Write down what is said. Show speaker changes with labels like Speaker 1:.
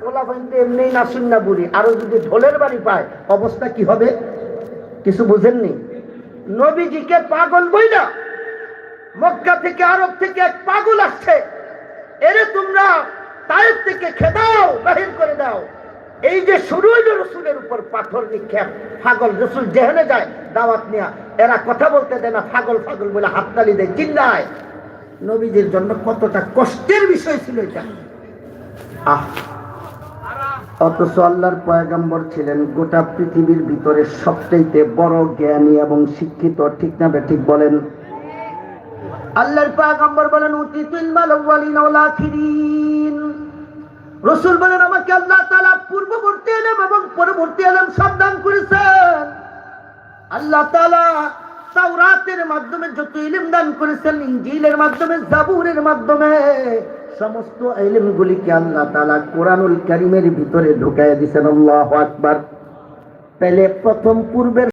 Speaker 1: পোলা পাইতে এমনি না শুননা বুড়ি, আরো যদি ঢোলের বাড়ি পায় অবস্থা কি হবে কিছু বুঝেননি? নবীজিকে পাগল বইলা মক্কা থেকে আরব থেকে এক পাগল আসছে, এরে তোমরা তায়েফ থেকে খেদাও, বাহির করে দাও। এই যে শুরু হইল রসুলের উপর পাথর নিক্ষেপ, পাগল রসুল যেখানে যায় দাওয়াত নিয়া, এরা কথা বলতে দেয় না, পাগল পাগল বলে হাততালি দেয়, চিল্লায়। নবীজির জন্য কতটা কষ্টের বিষয় ছিল এটা। অথচ আল্লাহর পয়গম্বর ছিলেন গোটা পৃথিবীর ভিতরে সবচেয়ে বড় জ্ঞানী এবং শিক্ষিত, ঠিক না ঠিক বলেন? আল্লাহর পয়গম্বর বলেন উতিতুল মাল আউয়ালিন ওয়াল আখিরিন। রাসূল বলেন আমাকে আল্লাহ তাআলা পূর্ববর্তী ইলম এবং পরবর্তী ইলম সব দান করেছেন। আল্লাহ তাআলা তাওরাতের মাধ্যমে যত ইলম দান করেছেন, ইনজিলের মাধ্যমে, জাবুরের মাধ্যমে সমস্ত ইলমগুলিকে আল্লাহ তাআলা কোরআনুল কারীমের ভিতরে ঢুকায় দিয়েছেন। আল্লাহু আকবার। তাহলে প্রথম পূর্বের